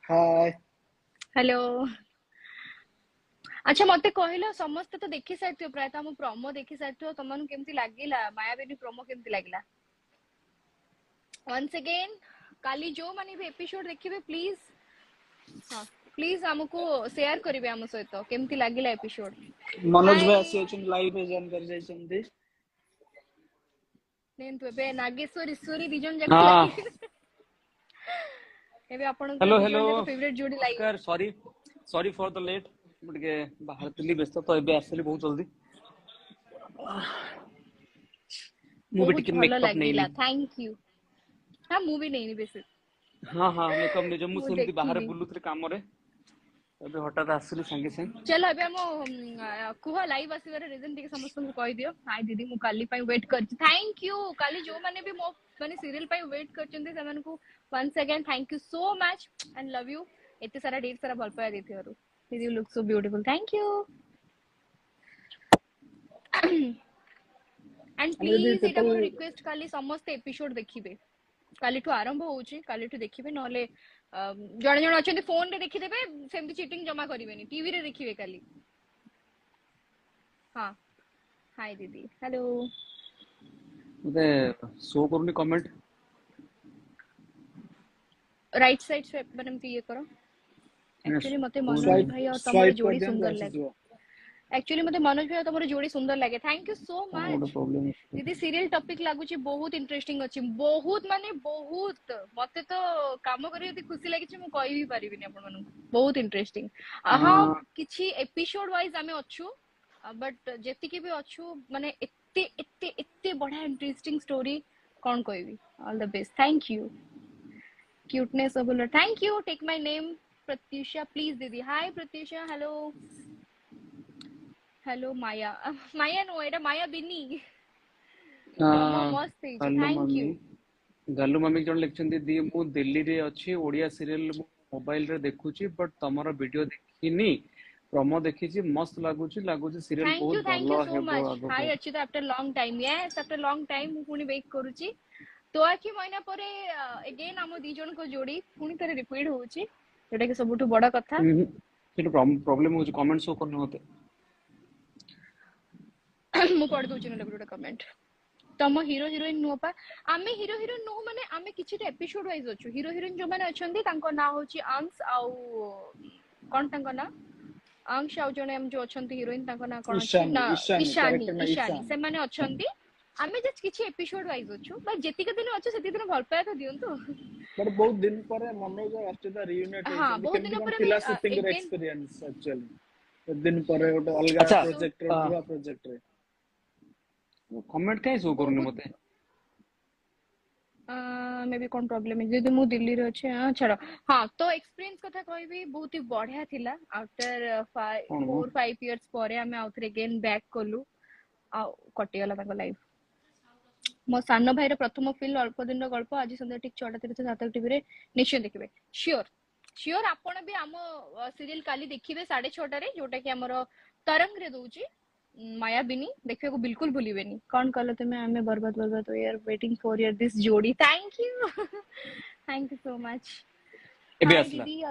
हाय। Hello. अच्छा मते कहलो समस्त तो देखि सारथियो प्राय हम प्रोमो देखि सारथियो तमन केमती लागिला मायाबेनी प्रोमो केमती लागिला वंस अगेन काली जो माने भी एपिसोड देखिबे प्लीज। हां प्लीज हमको शेयर करिवे हम सहित केमती लागिला एपिसोड। मनोज हाय भाई आसी अछन लाइव रे जॉइन कर जाइछन्ती। नेंतु बे नागेश्वर ईश्वरी दिजन जाक हाँ लाइव एबे आपनकर हेलो हेलो दिजन जाक फेवरेट जोड़ी लाइव। नमस्कार sorry sorry for the late मुझे बाहर थिली व्यस्त तो एबे आसली बहुत जल्दी मु भी बहुत टिकट भलो मेकअप नहीं लागिला नी थैंक यू। हां मूवी नहीं बेसी हाँ हाँ मेकअप नहीं जो मु मु सेमती बाहर देखिनी। बुलुथली काम रे एबे हठात आसली संगे संगे चलो अबे हम कुह लाइव आसीबार रीजन टिके समस्त को कहि दियो। हाय दीदी मु काली पई वेट करछि थैंक यू काली जो माने भी मो माने सीरियल पई वेट करचंती सेमन को once again thank you so much and love you एते सारा ढेर सारा भल पाया देथिवरु दीदी you look so beautiful thank you and हम यदि please Etah total more request काली समस्त एपिसोड देखिबे काली ठु आरंभ होउची काली ठु देखिबे नले जण जण अछंती फोन रे देखि देबे सेमती चीटिंग जमा करिवेनी टीवी रे देखिबे काली। हां हाय दीदी हेलो। मते शो करूनी comment right side swipe button पे ये करो। एक्चुअली मते मनोज स्वाइप भाई और तमरो स्वाइप कर जोड़ी दियंतु सुंदर आसी लगे। जो एक्चुअली मते मनोज भाई और तमरो जोड़ी सुंदर लगे थैंक यू सो कौन गोटे मच। प्रॉब्लम दीदी सीरियल टॉपिक लागुची बहुत इंटरेस्टिंग अछि बहुत माने बहुत मते तो काम करी यदि खुशी लागिची मु कहि भी परिबिनी आपन मन बहुत इंटरेस्टिंग। हां किछि एपिसोड वाइज हमें अछु बट जेतिके भी अछु माने एत्ते एत्ते एत्ते बड़ा इंटरेस्टिंग स्टोरी कोन कहबी all the best thank you cuteness of thank you take my name pratyusha please didi hi pratyusha hello hello maya maya no eta mayabini promo मस्त ହେଇଛି हेलो thank मम्मी you गालू मम्मी जन लिखछन्ती दी मु दिल्ली रे अछि ओडिया सीरियल मोबाइल रे देखुची बट तमरो वीडियो देखिनी प्रोमो देखिची मस्त लागुची सीरियल बहुत thank you भलो so हेबो much hi आगको achita after long time yes after long time मु पुनी वेट करूची तो आखि महीना परे अगेन हम दी जन को जोड़ी पुनी थरे रिपीट होउची जोटा कि सबुठु बड़ा कथा। किंतु प्रॉब्लम हो कमेंट शो करने होते मु पढ़ दोची न गोटे कमेंट तम हीरो हिरोइन नुह पा आमे हीरो हिरोइन नुह माने आमे किछि एपिसोड वाइज अछु हीरो हिरोइन जो माने अछंती तांको ना होची अंश आउ कोन तांको ना अंश आउ जने हम जो अछंती हीरोइन तांको ना कोन अछि ईशानी ना ईशानी ईशानी कैरेक्टर ना ईशानी ईशान से माने अछंती आमे जस्ट किछि एपिसोड वाइज अछु बस जेति के दिन अछु सेति दिन भल पाए तो दियंतु। बट बहुत दिन पर मनोज और अस्तिता रियूनिट हां हेछन्ती बहुत केमती दिन कोन पर थिला मैं शूटिंग रे अगेन एक्सपीरियंस एक्चुअली दिन पर गोटे अलगा अच्छा सो प्रोजेक्ट रे नुवा प्रोजेक्ट रे कमेंट कहीं शो करूनी बहुत मते मे बी कोन प्रॉब्लम है जदि मु दिल्ली रे अछि हां छाड़ो। हां तो एक्सपीरियंस कथा कहबी बहुत ही बढ़िया थिला आफ्टर कौन वो 4-5 इयर्स परे हमें आउथरे अगेन बैक कलु आ कटि गला ताको लाइफ मो सान भाई रे प्रथम फिल्म अल्प दिन गल्प आज संध्या ठीक 6:30 7 टीवी रे निश्चय देखिबे श्योर श्योर आपण भी हम सीरियल काली देखिबे 6:30 रे जोटा कि हमर तरंग रे दोची मायाबिनी देखिए को बिल्कुल भूलिबेनी कौन कहलो तुमे हमें बर्बाद बर्बाद we are waiting for your this जोड़ी थैंक यू सो मच। एबे हाय आसला दीदी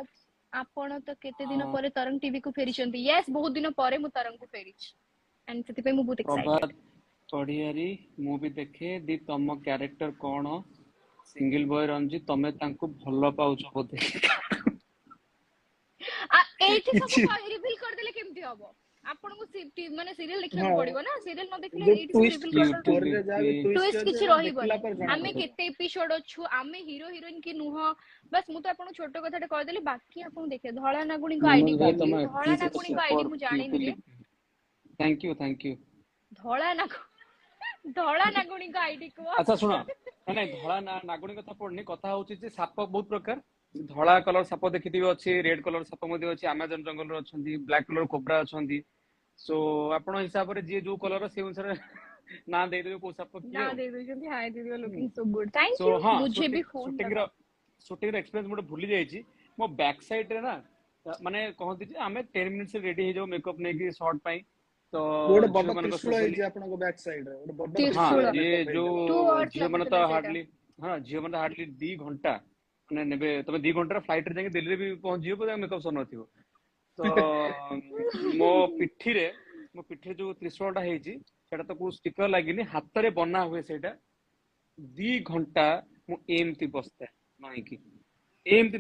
आपण तो केते दिन परे तरंग टीवी को फेरिचंती यस बहुत दिन परे मु तरंग को फेरिच एंड सेति पे मु बहुत प्रभात एक्साइटेड। पढ़ियारी मूवी देखे दी तम कैरेक्टर कौन सिंगल बॉय रंजी तमे तांको भलो पाउछ बोधे आ एठी सब किछि रिवील कर देले केमती हबो आपण को माने सीरियल देखिया को हां पड़िबो ना सीरियल न देखले जो एठी सब ट्विस्ट रिवील कर दो तो स्टोरी रे जा भी ट्विस्ट ट्विस्ट जे किछि ना रहिबोनी देखला पर जाना आमे पड़ो केते एपिसोड अछु आमे हीरो हिरोइन की नुह बस मु तो आपण छोटो कथाटे कह देली बाकी आपण देखे धळा नागुणी को आईडी मनोज भाई कहली तमे धळा एथलिस्ट नागुणी को आईडी सुपर मु जानिनी पीपल रे थैंक यू धळा नाग धळा नागुणी को आईडी को अच्छा सुना ना धड़ा नागुणी कथा पड़नी कथा होची जे साप बहुत प्रकार धड़ा कलर साप देखिथिबे अछि रेड कलर साप मध्ये अछि अमेजन जंगल रो अछंती ब्लैक कलर कोबरा अछंती सो आपण हिसाब रे जे जो कलर से अनुसार ना दे देबे को साप की ना हो दे दो हाय दीदी looking so good thank so you हां मुझे भी फोन लगा शूटिंग रो एक्सपीरियंस मोटे भूली जाई छी मो बैक साइड रे ना माने कहंती जे हमें 10 मिनिट से रेडी हे जो मेकअप नै कि शॉर्ट पाई तो गोटे झियो बड़ मानक त्रिशूल स्पेशली हेछि आपन को बैक साइड रे गोटे बड़ हाँ त्रिशूल त्रिशूल ये मेकअप जो हेइतला टू आवर्स झियो मैंने लगुतला तो सेटा हार्डली हाँ झियो मैंने हार्डली 2 घंटा ମାନେ ନେବେ ତମେ 2 ଘଣ୍ଟାର ଫ୍ଲାଇଟ୍ ରେ ଯାଇକି ଦିଲ୍ଲୀରେ ବି ପହଞ୍ଚିଯିବ ମେକଅପ୍ ସରି ନଥିବ। ତ ମୋ ପିଠିରେ ଯୋଉ ତ୍ରିଶୂଳଟା ହେଇଛି ସେଟା ତ କୋଉ ଷ୍ଟିକର ଲାଗିନି, ହାତରେ ବନା ହୁଏ ସେଇଟା। 2 ଘଣ୍ଟା ମୁଁ ଏମିତି ବସିଥାଏ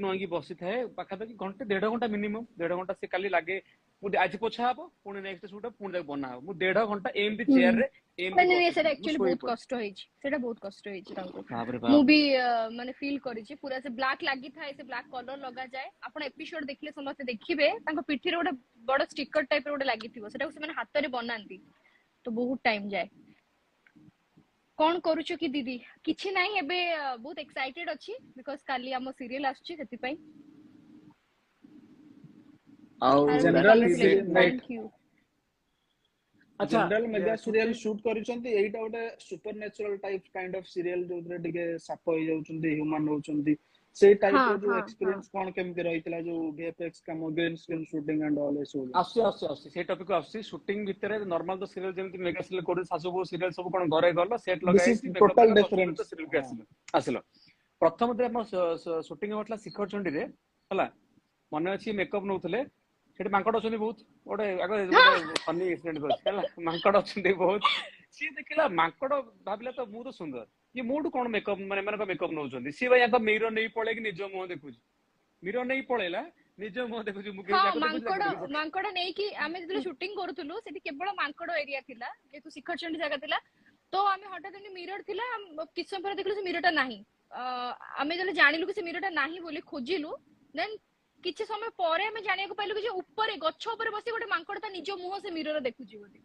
ନଇକି ବସିଥାଏ, ପାଖାପାଖି ଘଣ୍ଟେ 1.5 ଘଣ୍ଟା ମିନିମମ୍ 1.5 ଘଣ୍ଟା ସେ କାଲି ଲାଗେ। ମୁଁ ଆଜି ପୋଛା ହବ, ପୁଣି ନେକ୍ସଟ ସୁଟ ପୁଣି ତାକୁ ବନା ହବ। ମୁଁ 1.5 ଘଣ୍ଟା ଏମିତି ଚେୟାର ରେ ଏମିତି ମାନେ ସେଟା ବସିଥିଲି, ମୁଁ ଆକ୍ଚୁଆଲି ଶୋଇ ବହୁତ ପଡେ। କଷ୍ଟ ହେଇଛି, ସେଟା ବହୁତ କଷ୍ଟ ହେଇଛି ତାଙ୍କୁ। ବାପରେ ମୁଁ ବାପ। ବି ମାନେ ଫିଲ୍ କରିଛି, ପୁରା ସେ ବ୍ଲାକ୍ ଲାଗିଥାଏ, ସେ ବ୍ଲାକ୍ କଲର ଲଗାଯାଏ। ଆପଣ ଏପିସୋଡ ଦେଖିଲେ ସମସ୍ତେ ଦେଖିବେ ତାଙ୍କ ପିଠିରେ ଗୋଟେ ବଡ ଷ୍ଟିକର ଟାଇପ ର ଗୋଟେ ଲାଗିଥିବ, ସେଟାକୁ ସେମାନେ ହାତରେ ବନାନ୍ତି। ତ ବହୁତ ଟାଇମ ଯାଏ। କଣ କରୁଛୁ କି ଦିଦି? କିଛି ନାହିଁ, ଏବେ ବହୁତ ଏକ୍ସାଇଟେଡ ଅଛି ବିକଜ କାଲି ଆମ ସିରିଏଲ ଆସୁଛି ସେଥିପାଇଁ। ଆଉ General ରାତି ଲେଟ୍ ନାଇଟ୍। Thank you. ଆଚ୍ଛା general mega serial shooting shoot करिसंती एइटा गोटे supernatural type kind of serial जोतरे टिके साप होई जाउचंती, ह्यूमन होउचंती, से टाइप हाँ रो जो हाँ हाँ एक्सपीरियंस कोन केमति रहितला जो वीएफएक्स काम green screen shooting and all एसो। ଆସୁଛି ସେଇ ଟପିक ଆସୁଛି। ସୁଟିଂ ଭିତରେ ନର୍ମାଲ ତ ସିରିଏଲ ଯେମିତି ମେଗା ସିରିଏଲ କରୁଛି, ଶାଶୁ ବୋହୂ ସିରିଏଲ ସବୁ କଣ ଘରେ ଗଲ, ସେଟ୍ ଲଗା दिस इज ହେଇଛି, ମେକଅପ୍ टोटल ନେଲ, କଷ୍ଟ୍ୟୁମ डिफरेंस। ତ ସିରିଏଲକୁ ଆସିଲ। ପ୍ରଥମରେ ଆମ ସୁଟିଂ ହଉଥିଲା ଶିଖରଚଣ୍ଡୀରେ ହେଲା, ମନେ ଅଛି ମେକଅପ୍ ନଉଥିଲେ, ସେଠି ମାଙ୍କଡ ଅଛନ୍ତି ବହୁତ। ଗୋଟେ ଗୋଟେ ଫନି ଇନସିଡେଣ୍ଟ ଅଛି ହେଲା, ମାଙ୍କଡ ଅଛନ୍ତି ବହୁତ। ସିଏ ଦେଖିଲା ମାଙ୍କଡ, ଭାବିଲା ତ ମୁଁ ତ ସୁନ୍ଦର, ଇଏ ମୋଠୁ କଣ ମେକଅପ୍ ମାନେ ମେକଅପ୍ ନଉଛନ୍ତି। ସିଏ ଭାଇ ୟାଙ୍କ ମିରର ନେଇ ପଳେଇକି ନିଜ ମୁହଁ ଦେଖୁଛି, ମିରର ନେଇ ପଳେଇଲା, ନିଜ ମୁହଁ ଦେଖୁଛି, ମୁଁ କେମିତି ହଁ ତାକୁ ଦେଖୁଛି ତାକୁ ଦେଖୁଛି। ମାଙ୍କଡ ନେଇକି ଆମେ ଯେତେବେଳେ ସୁଟିଂ କରୁଥିଲୁ ସେଠି କେବଳ ମାଙ୍କଡ ଏରିଆ ଥିଲା, ଯେହେତୁ ଶିଖରଚଣ୍ଡୀ ଜାଗା ଥିଲା। ତ ଆମେ ହଠାତ୍ ଏମିତି ମିରର ଥିଲା, କିଛି ସମୟ ପରେ ଦେଖିଲୁ ସେ ମିରରଟା ନାହିଁ। ଆମେ ଯେତେବେଳେ ଜାଣିଲୁ କି ସେ ମିରରଟା ନାହିଁ ବୋଲି ଖୋଜିଲୁ, ଦେନ୍ କିଛି ସମୟ ପରେ ଆମେ ଜାଣିବାକୁ ପାଇଲୁ କି ଯେ ଉପରେ ଗଛ ଉପରେ ବସି ଗୋଟେ ମାଙ୍କଡ ତା ନିଜ ମୁହଁ ସେ ମିରର ଦେଖୁଛି ବୋଲି।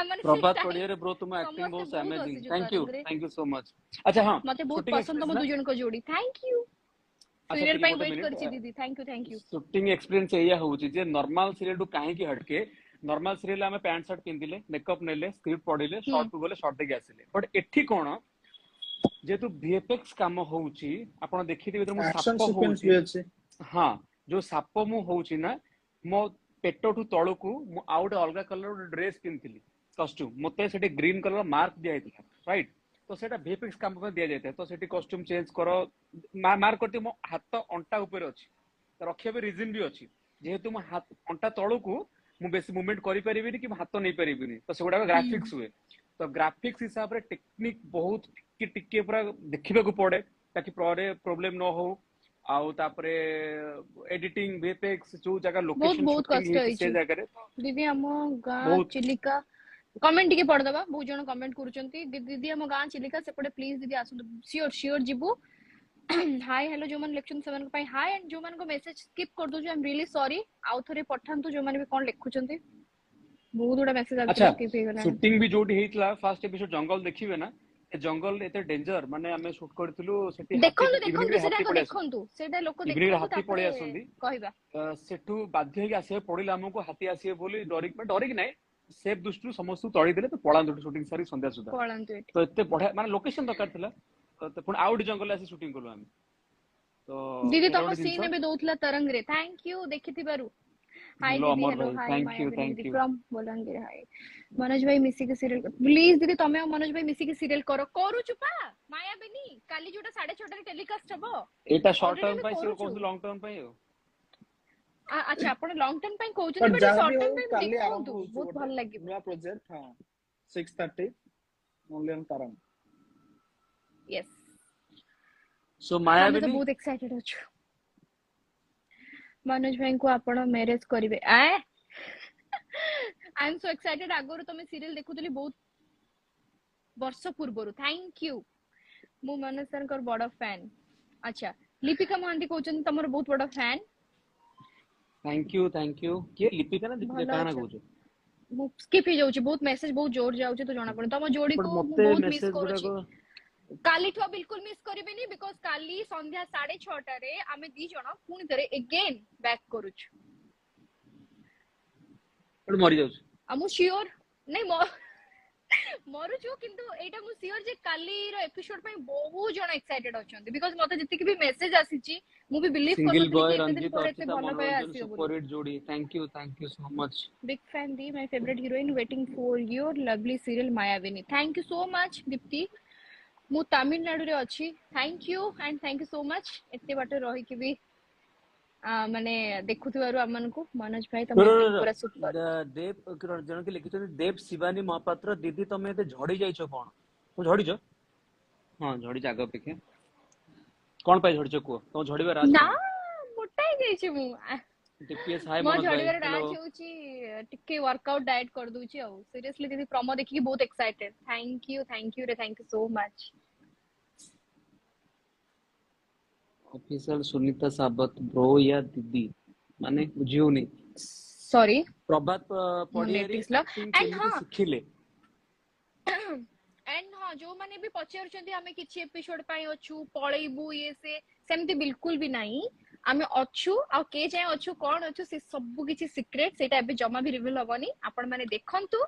ମାନେ ସେ ପ୍ରଭାତ ଟାଇମ୍ ପଡିଆରେ ବ୍ରୋ, ତୁମ ଆକ୍ଟିଂ ସମସ୍ତେ ବହୁତ ବହୁତ ଆମେଜିଂ, ହସିଛୁ ତରଙ୍ଗରେ। Thank you so much. ଆଚ୍ଛା ହଁ, ମତେ ବହୁତ ସୁଟିଂ ପସନ୍ଦ ତମ ଏକ୍ସପିରିଏନ୍ସ ନା। ଦୁ ଜଣଙ୍କ ଯୋଡି। Thank you. ଆଚ୍ଛା ସିରିଏଲ ଟିକେ ପାଇଁ ଗୋଟେ ୱେଟ୍ ମିନିଟ୍, କରିଛି ଦିଦି। Thank you. ସୁଟିଂ ଏକ୍ସପିରିଏନ୍ସ ଏଇଆ ହଉଛି ଯେ ନର୍ମାଲ ସିରିଏଲ ଟୁ କାହିଁକି ହଟକେ। ନର୍ମାଲ ସିରିଏଲ ଆମେ ପ୍ୟାଣ୍ଟ ସାର୍ଟ ପିନ୍ଧିଲେ, ମେକଅପ୍ ନେଲେ, ସ୍କ୍ରିପ୍ଟ ପଢିଲେ, ସର୍ଟ କୁ ଗଲେ ସର୍ଟ ଦେଇକି ଆସିଲେ। ବଟ୍ ଏଠି କଣ, ଯେହେତୁ ଭିଏଫଏକ୍ସ କାମ ହଉଛି, ଆପଣ ଦେଖିଥିବେ ମୁଁ एक्शन ସାପ सीक्वेंस ହଉଛି। भी अच्छे। ହଁ, ଯୋଉ ସାପ ମୁଁ ହଉଛି ନା, ମୋ ପେଟଠୁ ତଳକୁ ମୁଁ ଆଉ ଗୋଟେ ଅଲଗା କଲର ଗୋଟେ ଡ୍ରେସ ପିନ୍ଧିଥିଲି, କଷ୍ଟ୍ୟୁମ, ମତେ ସେଠି ଗ୍ରୀନ କଲର ମାର୍କ ଦିଆଯାଇଥିଲା, ରାଇଟ୍। ତ ସେଇଟା ଭିଏଫଏକ୍ସ କାମ ପାଇଁ ଦିଆଯାଇଥାଏ। ତ ସେଠି କଷ୍ଟ୍ୟୁମ ଚେଞ୍ଜ କର, ମାର୍କ କରିଥିବ ମୋ ହାତ ଅଣ୍ଟା ଉପରେ ଅଛି, ରଖିବା ପାଇଁ ରିଜନ ବି ଅଛି। ଯେହେତୁ ମୋ ଅଣ୍ଟା ତଳକୁ ମୁଁ ବେଶୀ ମୁଭମେଣ୍ଟ କରିପାରିବିନି କି ହାତ ନେଇପାରିବିନି, ତ ସେଗୁଡାକ ଗ୍ରାଫିକ୍ସ ହୁଏ। ତ ଗ୍ରାଫିକ୍ସ ହିସାବରେ ଟେକ୍ନିକ ବହୁତ ଟିକେ ପୁରା ଦେଖିବାକୁ ପଡେ, ତାକି ପରେ ପ୍ରୋବ୍ଲେମ ନ ହଉ। ଆଉ ତାପରେ ଏଡିଟିଂ, ଭିଏଫଏକ୍ସ, ଯୋଉ ଜାଗା ବହୁତ ଲୋକେସନ ବହୁତ ସୁଟିଂ କଷ୍ଟ ହେଇଛି ସେ ହେଇଛି ଜାଗାରେ ଦିଦି। ଆମ ଗାଁ ବହୁତ। ଚିଲିକା, କମେଣ୍ଟ ଟିକେ ପଢିଦବା, ବହୁତ ଜଣ କମେଣ୍ଟ କରୁଛନ୍ତି। ଦିଦି ଆମ ଗାଁ ଚିଲିକା ସେପଟେ ପ୍ଲିଜ ଦିଦି ଆସନ୍ତୁ, ସିଓର ସିଓର ଯିବୁ। ହାଇ ହ୍ୟାଲୋ ଯୋଉମାନେ ଲେଖୁଛନ୍ତି ସେମାନଙ୍କ ପାଇଁ ହାଇ, ଆଣ୍ଡ ଯୋଉମାନଙ୍କ ମେସେଜ ସ୍କିପ୍ କରିଦଉଛୁ ଆଇ ଏମ୍ ରିଏଲି ସରି। ଆଉ ଥରେ ପଠାନ୍ତୁ ଯୋଉମାନେ ବି କଣ ଲେଖୁଛନ୍ତି, ବହୁତ ଗୁଡା ମେସେଜ ଆଚ୍ଛା, ଆକ୍ଚୁଆଲି ସ୍କିପ୍ ହେଇଗଲାଣି। ସୁଟିଂ ବି ଯୋଉଠି ହେଇଥିଲା ଫାର୍ଷ୍ଟ ଏପିସୋଡ ଜଙ୍ଗଲ ଦେଖିବେ ନା, ଏ ଜଙ୍ଗଲ ଏତେ ଡେଞ୍ଜର, ମାନେ ଆମେ ସୁଟ କରିଥିଲୁ ସେଠି ହାତୀ, ଦେଖନ୍ତୁ ଇଭିନିଂ ଦେଖନ୍ତୁ ରେ ସେଟା ହାତୀ ଆଗ ପଳେଇ ଆସନ୍ତି, ଦେଖନ୍ତୁ, ସେଇଟା ଲୋକ ଇଭିନିଂ ରେ ଦେଖନ୍ତୁ ହାତୀ ତାପରେ ପଳେଇ ଆସନ୍ତି। କହିବା। ସେଠୁ ବାଧ୍ୟ ହେଇକି ଆସିବାକୁ ପଡିଲା ଆମକୁ, ହାତୀ ଆସିବେ ବୋଲି ଡରିକି ନାହିଁ, ସେଫ୍ ଦୃଷ୍ଟିରୁ ସମସ୍ତଙ୍କୁ ତଳି ଦେଲେ ତ ପଳାନ୍ତୁ ସୁଟିଂ ସାରି ସନ୍ଧ୍ୟା ସୁଦ୍ଧା। ପଳାନ୍ତୁ ଏଠି। ତ ଏତେ ବଢିଆ ମାନେ ଲୋକେସନ ଦରକାର ଥିଲା, ତ ପୁଣି ଆଉ ଗୋଟେ ଜଙ୍ଗଲରେ ଆସି ସୁଟିଂ କଲୁ ଆମେ। ତ ଦିଦି ସେଇଟା ତମ ଗୋଟେ ଜିନିଷ। ସିନ୍ ଏବେ ଦଉଥିଲା ତରଙ୍ଗ ରେ, ଥ୍ୟାଙ୍କ ୟୁ ଦେଖିଥିବାରୁ। ହାଇ ହ୍ୟାଲୋ ଦିଦି, ଅମର ହ୍ୟାଲୋ ଭାଇ, hi thank you Mayabini thank ଦିଦି you. From Balangir. Hi Manoj ଭାଇ, ମିଶିକି ସିରିଏଲ ପ୍ଲିଜ ଦିଦି, ତମେ ଆଉ ମନୋଜ ଭାଇ ମିଶିକି ସିରିଏଲ କରୁଛୁ ପା ମାୟାବିନି। କାଲି ଯୋଉଟା 6:30ରେ ଟେଲିକାଷ୍ଟ ହବ, ଏଇଟା ସର୍ଟ ଅଲରେଡି ଟର୍ମ ଆମେ ପାଇଁ, ସେ କରୁଛୁ। କହୁଛନ୍ତି ଲଙ୍ଗ ଟର୍ମ ପାଇଁ ଆଉ। ଆଚ୍ଛା, ଆପଣ ଲଙ୍ଗ ଟର୍ମ ପାଇଁ କହୁଛନ୍ତି, बट ବଟ जहां ସର୍ଟ भी हो ଟର୍ମ ପାଇଁ ବି काली आरंभ ଦେଖନ୍ତୁ, होउछु ବହୁତ गोटे ଭଲ ଲାଗିବ। नया प्रोजेक्ट। हां, 6:30 ओनली ऑन तरंग। ୟେସ୍, ସୋ ଆମେ ତ ମାୟାବିନି ବହୁତ ଏକ୍ସାଇଟେଡ ଅଛୁ। ମନୋଜ ଭାଇଙ୍କୁ ଆପଣ ମ୍ୟାରେଜ କରିବେ? ଆଏ ଆଇ ଏମ୍ ସୋ ଏକ୍ସାଇଟେଡ। ଆଗରୁ ତମେ ସିରିଏଲ ଦେଖୁଥିଲି ବହୁତ ବର୍ଷ ପୂର୍ବରୁ। Thank you. ମୁଁ ମନୋଜ ସାରଙ୍କର ବଡ ଫ୍ୟାନ। ଆଚ୍ଛା, ଲିପିକା ମହାନ୍ତି କହୁଛନ୍ତି ତମର ବହୁତ ବଡ ଫ୍ୟାନ। Thank you. କିଏ ଲିପିକା ନା ଦୀପିକା, ଭଲ କାହା ନା ଅଛ? କହୁଛ? ମୁଁ ସ୍କିପ୍ ହେଇଯାଉଛି, ବହୁତ ମେସେଜ ବହୁତ ଜୋର ଯାଉଛି ତ ଜଣା ପଡୁନି। ତମ ବଟ ଯୋଡିକୁ ମୁଁ ମତେ ବହୁତ ମିସ୍ ମେସେଜ କରୁଛି। ଗୁଡାକ କାଲିଠୁ ଆଉ ବିଲକୁଲ ମିସ୍ କରିବେନି, ବିକଜ କାଲି ସନ୍ଧ୍ୟା 6:30ରେ ଆମେ ଦି ଜଣ ପୁଣି ଥରେ ଏଗେନ୍ ବ୍ୟାକ୍ କରୁଛୁ। ମରିଯାଉଛି। ଆଉ ମୁଁ ସିଓର, ନାଇଁ ମରୁଛୁ, କିନ୍ତୁ ଏଇଟା ମୁଁ ସିଓର ଯେ କାଲିର ଏପିସୋଡ ପାଇଁ ବହୁତ ଜଣ ଏକ୍ସାଇଟେଡ ଅଛନ୍ତି। ବିକଜ ମତେ ଯେତିକି ବି ମେସେଜ ଆସିଛି, ମୁଁ ବି ବିଲିଭ ସିଙ୍ଗଲ କରିନଥିଲି ବୟ କି ଏତେ ଦିନ ରଞ୍ଜିତ, ପରେ ଏତେ ଅର୍ଚିତା, ଭଲ ପାଇବା ମନୋରଞ୍ଜନ, ଆସିବ ବୋଲି। ସୁପର ହିଟ୍ ଯୋଡି। Thank you so much. Big fan दी, my favorite heroine, waiting for your lovely serial Mayabini. Thank you so much, Dipti. मु तमिलनाडु रे अछि। Thank you and thank you so much एते बाटे रही कि भी माने देखुथिबारु हमन को मनोज भाई रो तमे रो एकदम रो पूरा सुपर। देव जन के लिखिछन देव शिवानी महापात्र दीदी तमे एते झड़ी जाइछो कोन तू झड़ीछो हां झड़ी जाग अपेक्षा कोन पाई झड़ीछो को तो झड़ीबा राज ना कोन मोटा ही गई छी मु टीपीएस हाय मो मनोज भाई झड़ीबार हेलो राज होउची टिके वर्कआउट डाइट कर दूची आ सीरियसली दीदी प्रोमो देखि बहुत एक्साइटेड। थैंक यू रे thank you so much. Official Sunita साबत ब्रो या दीदी माने बुझियोनी सॉरी प्रभात मो पडियारी नेटिस ला एक्टिंग एंड केमिति हां शिखिले एंड हाँ जो माने भी पचारुचंदी आमे किछि एपिसोड पाई अछु पळेइबु ये से सेमती बिल्कुल भी नहीं आमे अछु आ के जाय अछु कोन अछु से सब किछि सीक्रेट सेटा एबे जमा भी रिवील हबनी आपण माने देखंतु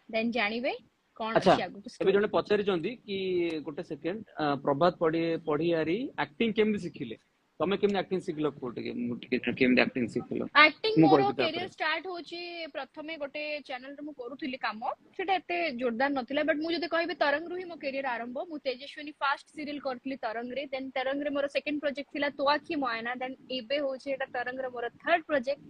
देन जानिबे कोन अच्छा अछि आगु एबे स्टोरी। जने पचारिचंदी कि गोटे सेकेंड प्रभात पडियारी एक्टिंग केमिति शिखिले तमे केमिति एक्टिंग शिखलो कोटे केमिति एक्टिंग शिखलो एक्टिंग मु मोर कहबि कैरियर तापरे स्टार्ट होची प्रथमे गोटे चैनल रे मु करूथिली काम सेटा एते जोरदार नथिला बट मु जदि कहबी तरंग रु ही मो कैरियर आरंभ मु तेजस्विनी फास्ट सीरियल करथली तरंग रे देन तरंग रे मोर सेकंड प्रोजेक्ट थिला तो आखी मोयना देन एबे होची एटा तरंग रे मोर थर्ड प्रोजेक्ट।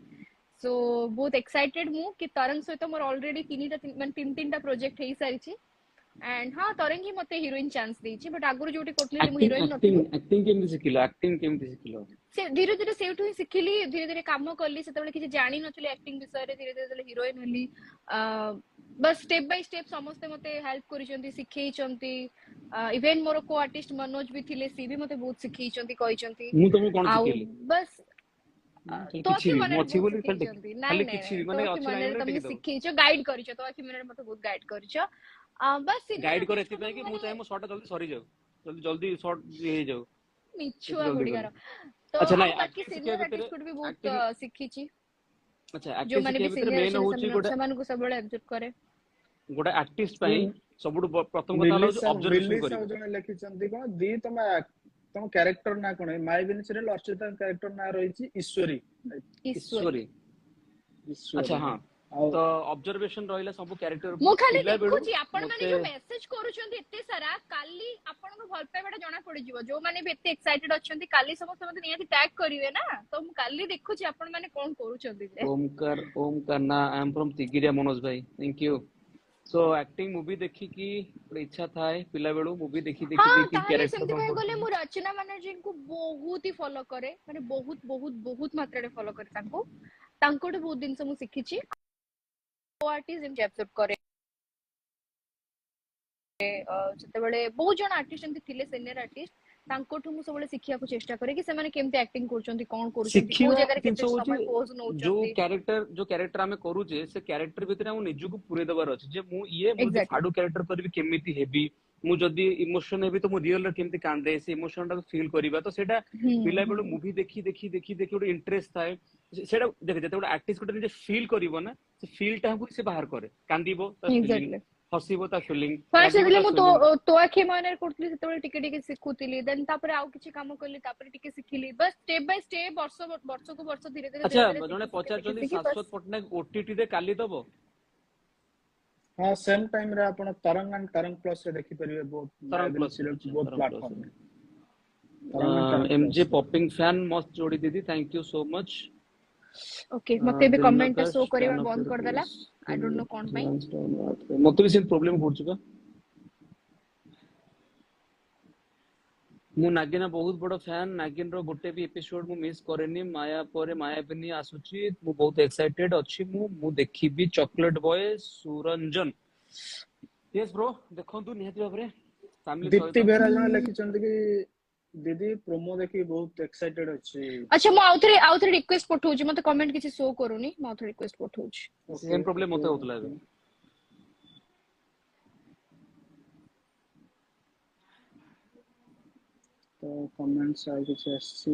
सो बहुत एक्साइटेड मु कि तरंग सहित मोर ऑलरेडी तीन तीन टा प्रोजेक्ट हेई सारिची एंड हाँ तरंग ही मते हीरोइन चांस देची बट आगुरु जोटी करथली मु एक्टिंग हीरोइन नथिली एक्टिंग एक्टिंग केमिति शिखिलो एक्टिंग केमिति शिखिलो से धीरे धीरे सेठु ही शिखिली धीरे धीरे काम कली सेतबेले किछि जानि नथिले एक्टिंग विषय रे धीरे धीरे हीरोइन हली बस स्टेप बाय स्टेप समस्ते मते हेल्प करिसंती सिखेइचंती इवन मोर को आर्टिस्ट मनोज भी थिले सी भी मते बहुत सिखेइचंती कहिचंती मु तमे कोन आउ शिखेली बस खाली तो किछि आखि भी मु मनरे अछि बहुत बोली खाली सिखेइचंती नहीं खाली नहीं किछि नहीं भी तो माने आखि अछि लाइन मनरे रे तमे टिके दो सिखेइचो गाइड करिचो तो आखि मनरे मते बहुत गाइड करिचो बस सीनियर गाइड कर आर्टिस्ट एति को तो पय कि मु माने चाहे मो शॉर्ट जल्दी सरी जाऊ जल्दी जल्दी शॉर्ट हे जाऊ एति मिछुआ जल्दी गुड़ियार करू तो अच्छा आ नहीं बाकी एक्टिंग शिखे सीनियर भितर आर्टिस्ट को भी बहुत एक्टिंग सिखिची अच्छा जो एक्टिंग माने शिखे भी भितर सीनियर मेन होची अछन गोटे सेमान को सब बळे एग्जिट करे गोटे आर्टिस्ट पय सबुठु प्रथम कथा मिली होला ऑब्जर्वेशन साहु करिवो जने लिखिचंदी कोन दी तम कैरेक्टर ना कोन मायाबिनी सीरियल अर्चिता कैरेक्टर ना रहिची ईश्वरी ईश्वरी ईश्वरी अच्छा ईश्वरी हाँ आउ तो ऑब्जर्वेशन रहिला सब कैरेक्टर मु उपरे खाली पिला बेलू देखुची आपण माने मते जो मेसेज करूछंती एते सारा काली आपण को भल पाइबाटा जणा पड़ी जीवो जो माने भी एते एक्साइटेड अछंती काली समस्त मते नियाती टैग करिवे ना तो मु काली देखुची आपण माने कोन करूछंती जे ओमकार ना I am from Tigiria Manoj भाई thank you so acting movie देखी की इच्छा था पिला बेलू मूवी देखी देखी हाँ देखी ताहले कैरेक्टर सेमती बन कह गले पड़ती मु रचना बनर्जी को बहुत ही फॉलो करे माने बहुत बहुत बहुत मात्रा रे फॉलो करे तांकोटू बहुत दिन से मु सिखिची को आर्टिस्ट एम एब्जॉर्ब करे ଯେତେବେଳେ ବହୁତ ଜଣ ଆର୍ଟିଷ୍ଟ ଏମିତି ଥିଲେ ସିନିୟର ଆର୍ଟିଷ୍ଟ ତାଙ୍କଠୁ ମୁଁ ସବୁବେଳେ ଶିଖିବାକୁ ଚେଷ୍ଟା କରେ କି ସେମାନେ କେମିତି ଆକ୍ଟିଂ କରୁଛନ୍ତି କଣ କରୁଛନ୍ତି କୋଉ ଶିଖିବା ଜାଗାରେ ଜିନିଷ କେତେ ହଉଛି ସମୟ ପୋଜ ନଉଛନ୍ତି ଯୋଉ କ୍ୟାରେକ୍ଟର ଆମେ କରୁଛେ ସେ କ୍ୟାରେକ୍ଟର ଭିତରେ ଆମକୁ ନିଜକୁ ପୁରେଇ ଦବାର ଅଛି ଯେ ମୁଁ ମୁଁ ଯଦି ଏକ୍ସାକ୍ଟଲି ଫାଡୁ କ୍ୟାରେକ୍ଟର କରିବି କେମିତି ହେବି ମୁଁ ଯଦି ଇମୋସନ ହେବି ତ ମୁଁ ରିଅଲ କେମିତି କାନ୍ଦେ ସେ ଇମୋସନ ଟାକୁ ଫିଲ୍ କରିବା ତ ସେଇଟା ପିଲା ବେଳୁ ମୁଭି ଦେଖି ଦେଖି ଦେଖି ଦେଖି ଗୋଟେ ଇଣ୍ଟରେଷ୍ଟ ଥାଏ ସେଇଟା ଦେଖେ ଯେତେ ଗୋଟେ ଆର୍ଟିଷ୍ଟ ଗୋଟେ ନିଜେ ଫିଲ୍ କରିବ ନା ସେ ଫିଲ୍ ଟାକୁ ସେ ବାହାର କରେ କାନ୍ଦିବ ତା ଫିଲିଂ ଏକ୍ସାକ୍ଟଲି ହସିବ ତା ଫିଲିଂ ଫାଷ୍ଟ ରାଗିବ ଯେତେବେଳେ ତା ମୁଁ ଫିଲିଂ ତୋ ଆଖି ମନରେ କରୁଥିଲି ସେତେବେଳେ ଟିକେ ଟିକେ ଶିଖୁଥିଲି ଦେନ୍ ତାପରେ ଆଉ କିଛି କାମ କଲି ତାପରେ ଟିକେ ଶିଖିଲି ବାସ୍ ଷ୍ଟେପ ବାଇ ଷ୍ଟେପ ବର୍ଷକୁ ବର୍ଷ ଧୀରେ ଧୀରେ ଆଚ୍ଛା ଧୀରେ ଧୀରେ ଜଣେ ଶିଖି ଶିଖି ଶିଖି ପଚାରୁଛନ୍ତି ଶିଖି ଶାଶ୍ୱତ ବାସ୍ ପଟ୍ଟନାୟକ ଓଟିଟି ରେ କାଲି ଦବ हाँ सेम टाइम रे आपण तरंग एंड तरंग प्लस रे देखि परिबे बहुत तरंग मायाबिनी प्लस रे सीरियल अच्छा बहुत तरंग प्लस प्लेटफार्म तरंग एंड तरंग एमजे प्लस रे पॉपिंग फैन मस्त जोड़ी दीदी thank you so much okay मते भी कमेंट टा शो दिलनकश କରିବା फैन ऑफ ବନ୍ଦ योर କରିଦେଲା फेस आई डोंट नो कौन ପାଇଁ मते भी सेम प्रॉब्लम पड़ चुका मु नागिना बहुत बड़ फैन नागिन रो गोटे भी एपिसोड मु मिस करेनी माया परे मायाबिनी आसुची मु बहुत एक्साइटेड अछि मु देखिबी chocolate boy Suranjan yes bro देखंतु निहाती भाबरे फैमिली दीप्ति सहित बेहरा जने लिखिचंदी कि दीदी प्रोमो देखि बहुत एक्साइटेड अछि अच्छा ମୁଁ ଆଉଥରେ ରିକ୍वेଷ୍ଟ ପଠଉଛି ମତେ କମେଣ୍ଟ କିଛି ଶୋ କରୁନି ମୁଁ ଆଉଥରେ ରିକ୍वेଷ୍ଟ ପଠଉଛି सेम ओके प्रॉब्लम ओके मते होतला ओके ଏବେ तो कमेंट्स आ कुछ आछि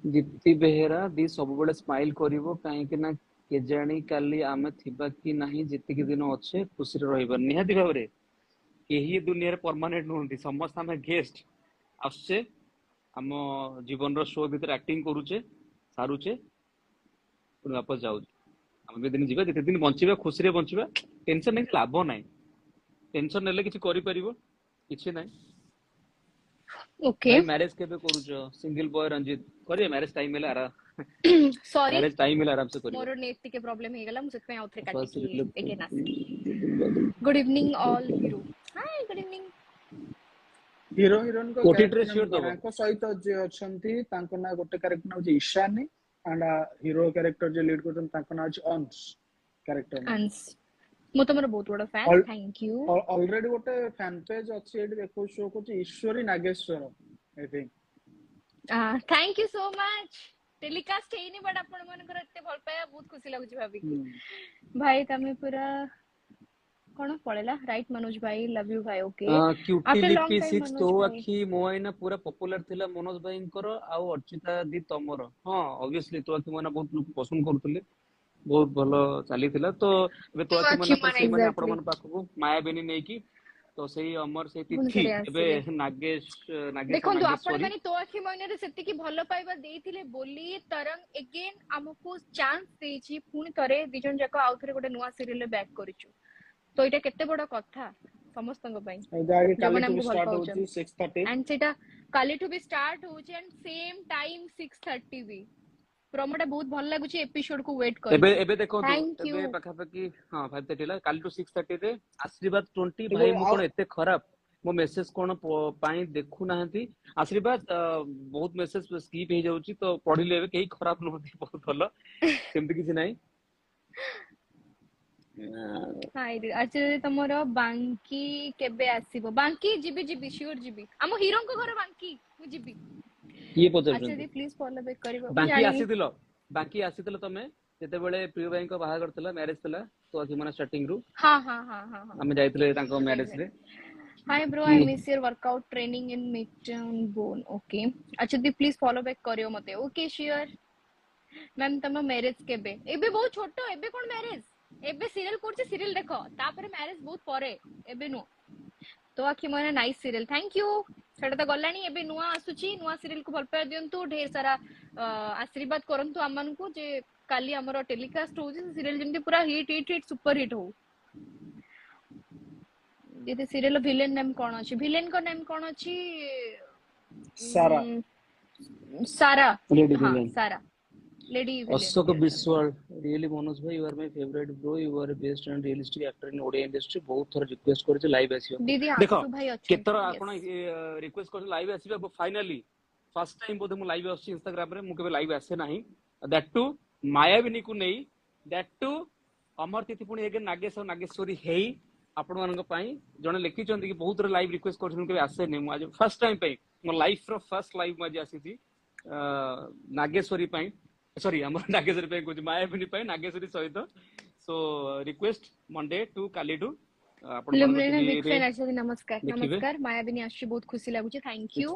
दीप्ति बेहेरा दी सब बड़े स्माइल करिवो काहे कि ना के जानी काली आमे थिबा कि नाही जेतिकी दिन अच्छे खुशी रहिबा निहाती भाबरे केही दुनिया रे परमानेंट नहुंती समस्त आमे गेस्ट आसे हम जीवन रो शो भीतर एक्टिंग करूचे सारूचे पुणी वापस जाऊ हम भी दिन जीवा जेते दिन बंचिबा खुशी रे बंचिबा टेंशन नहीं लाभ नहीं टेंशन नेले किछि करि परिबो किछि नहीं ओके भाई मैरिज केबे करूचो सिंगल बॉय रंजित करिए मैरिज टाइम मिले आरा सॉरी मैरिज टाइम मिले आराम से करिए मोर नेट के प्रॉब्लम हे गेला मु सेत पे आउथरे काटी फर्स्ट की रिप्ले अगेन आसी good evening all hero hi good evening hero heroine को ओटीटी रे कैरेक्टर श्योर नाम दबो कोणाको सहित जे अछंती तांको ना गोटे कैरेक्टर नाम जे ईशानी एंड हीरो कैरेक्टर जे लीड करछन तांको ना अछि अंश कैरेक्टर नाम अंस मु तमरो बहुत बड़ा फैन थैंक यू ऑलरेडी गोटे फैन पेज अछि एडी देखो शो को Ishwari Nageshwar I think thank you so much telecast हेनी बट आपण मन कर एते भल पाया बहुत खुशी लागुची भाभी की भाई तमे पूरा कोन पळेला राइट मनोज भाई लव यू भाई ओके क्यूटी आफ्टर लॉन्ग लिपि टाइम 6 तो मनोज भाई आखी मोइना पूरा पॉपुलर थिला मनोज भाई कर आ अर्चिता दी तमरो हां ऑब्वियसली तो आखी मोइना बहुत लोग पसंद करथले बहुत भलो चली थिला तो बे तो आखी मोइना पर से माने आपण मन पाखु मायाबिनी नै की तो सेही अमर से तिथि एबे नागेश देखो आपण नागेश्वरी माने तो आखी महीने रे सेति की भलो पाइबा देइथिले बोली तरंग अगेन हमको चांस देछि पुनी तरे दिजन जाको आउथरे गोटे नुवा सीरियल बैक करिछु तो इटा केते बड़ कथा समस्तंग पई काली जबन टू हमको भल स्टार्ट पाउछ होची 6:30 एंड सेटा काली टू भी स्टार्ट होची एंड सेम टाइम 6:30 भी प्रोमोटा बहुत भल लागुची एपिसोड को वेट करी एबे देखो थैंक एबे यू पाखा पाखी हां 5:30 ला काली टू 6:30 रे आशीर्वाद 20 टिको भाई मु कोन एते खराब मो मेसेज कोन पाई देखु नाहंती आशीर्वाद बहुत मेसेज स्किप हे जाउची तो पढिले एबे केही खराब नहोती बहुत भलो सेमति किछि नाही हाय अच्छा तमरो बांकी केबे आसीबो बांकी जीबी जीबी श्योर जीबी हम हीरो को घर बांकी मु जीबी ये अच्छा पचर दी प्लीज फॉलो बैक करिवो बाकी आसीतिलो तमे जेते बेले प्रिय भाई को बाहा करतला मैरिज तला तो आखि माने स्टार्टिंग रु हां हां हां हां हम जाइतले तांको मैरिज रे hi bro I miss your workout training in midtown bone okay अच्छा दी प्लीज फॉलो बैक करियो मते ओके श्योर मैम तम मैरिज केबे एबे बहुत छोटो एबे कोन मैरिज एबे सीरियल करछ सीरियल देखो तापर मैरिज बहुत परे एबे नो तो आखि माने नाइस सीरियल थैंक यू सेटा तो गलानी एबे नुवा आसुची नुवा सीरियल को भल पाय दियंतु ढेर सारा आशीर्वाद करंतु हमन को जे काली हमरो टेलीकास्ट होची सीरियल जेंति पूरा hit hit hit super hit हो ये सीरियल विलेन नेम कोन अछि विलेन को नेम कोन अछि सारा सारा लेडी हां विलेन सारा lady villain Ashok Vishwal really Manoj भाई you are my favourite bro you are best and realistic actor in Odia industry बहुत थोड़ा रिक्वेस्ट करछ लाइव आसियो दीदी देखो आसु भाई अछि केतर आपण रिक्वेस्ट करछ लाइव आसिबा फाइनली फर्स्ट टाइम बोधे मु लाइव आछि इंस्टाग्राम रे मु केबे लाइव आसे नाही दैट टू मायाविनी को नै दैट टू अमर तिथि पुनी एगे नागेश और नागेश्वरी हेई आपण मानक पई जने लिखि चंदी कि बहुत रे लाइव रिक्वेस्ट करछन केबे आसे नै मु आज फर्स्ट टाइम पई मो लाइफ रो फर्स्ट लाइव म आज आसी थी नागेश्वरी पई सॉरी हम नागेश्वरी पे कुछ मायाविनी पे नागेश्वरी सहित सो रिक्वेस्ट मंडे टू काली टू आपण बिग फैन अछि नमस्कार नमस्कार मायाविनी आछि बहुत खुशी लागु छै थैंक यू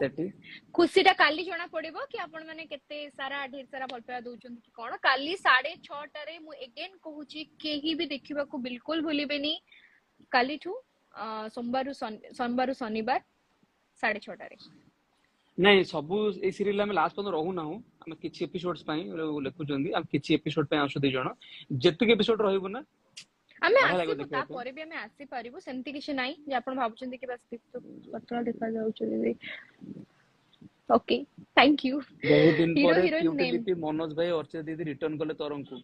खुशीटा काली जणा पड़िबो कि आपण माने केते सारा ढेर सारा भल पाया दोउछन कि कोन काली 6:30 टारे मु अगेन कहूची केही भी देखिबा को बिल्कुल भूलिबेनी काली ठू सोमवार शनिवार 6:30 टारे नहीं सबु ए सीरियल में लास्ट पन रहू ना हूं हम किछि एपिसोड्स पई लेखु जंदी हम किछि एपिसोड पे आसु दे जण जति एपिसोड रहइबो ना हमें आसी ता परे भी हमें आसी परिबो सेमति किछि नाही जे आपण भाबुचंदी कि बस पतला देखा जाउ छै ओके थैंक यू बहुत दिन हीरो परे हीरोइन नेम यूटिलिटी मनोज भाई अर्चित दीदी रिटर्न कले तरंग को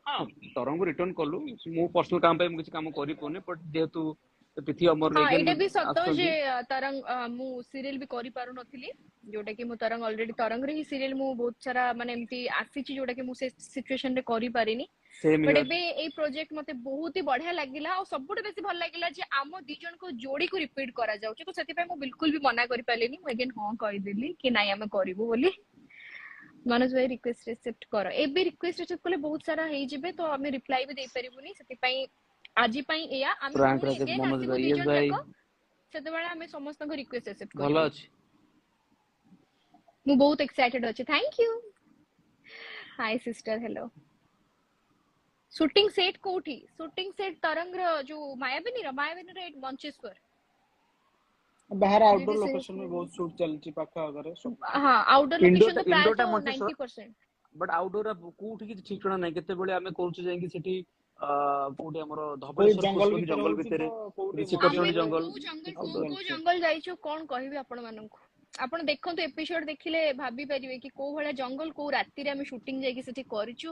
हां तरंग को रिटर्न कलु मु पर्सनल काम पे किछि काम करि पोने बट जेहेतु तिथि अमर हां एटा भी सतो जे तरंग मु सीरियल भी करि पारु नथिली जोटा कि मु तरंग ऑलरेडी तरंग रे ही सीरियल मु बहुत सारा माने एमती आसी छि जोटा कि मु से सिचुएशन रे करि पारिनी बट एबे ए प्रोजेक्ट मते बहुत ही बढ़िया लागिला और सबुठ बेसी भल लागिला जे आमो दी जन को जोड़ी को रिपीट करा जाउ छै तो सेति पे मु बिल्कुल भी मना करि पालेनी मु अगेन हां कहि देली कि नाही हमें करिवो बोली मनोज भाई रिक्वेस्ट एक्सेप्ट करो एबे रिक्वेस्ट एक्सेप्ट करले बहुत सारा हे जिबे तो हमें रिप्लाई भी दे परिबुनी सेति पई आजी पई एया हम मनोज भाई यस भाई सेते बेला हमें समस्त को रिक्वेस्ट एक्सेप्ट भलो करिबो अछि मु बहुत एक्साइटेड अछि thank you hi sister hello shooting set कोठी शूटिंग सेट तरंग रो जो मायाबिनी रो मंचेश्वर बाहर आउटडोर ଯଦି ସେ लोकेशन में बहुत शूट चलची पाखा अगर ହଁ ଆଉଟଡୋର ଲୋକେସନ ତ ଇଣ୍ଡୋରଟା ପ୍ରାୟତଃ ମଞ୍ଚେଶ୍ଵର 90%। ବଟ୍ ଆଉଟଡୋର କୋଉଠି କିଛି ଠିକଣା ନାହିଁ, କେତେବେଳେ ଆମେ କରୁଛୁ ଯାଇକି ସେଠି କୋଉଠି ଆମର कोई ଧବଳେଶ୍ୱର जंगल କୁଶବତୀ भीतर ଜଙ୍ଗଲ होची ଭିତରେ, तो कोउटी କିଛି मझे ଆମେ ଶିଖରଚଣ୍ଡୀ रे ଜଙ୍ଗଲ କୋଉ आउटडोर କୋଉ ଅଛି। ଜଙ୍ଗଲ ଯାଇଛୁ କଣ କହିବି ଆପଣ ମାନଙ୍କୁ। ଆପଣ ଦେଖନ୍ତୁ ଏପିସୋଡ ଦେଖିଲେ ଭାବି ପାରିବେ କି କୋଉ ଭଳିଆ ଜଙ୍ଗଲ, କୋଉ ରାତିରେ ଆମେ ସୁଟିଂ ଯାଇକି ସେଠି କରିଛୁ।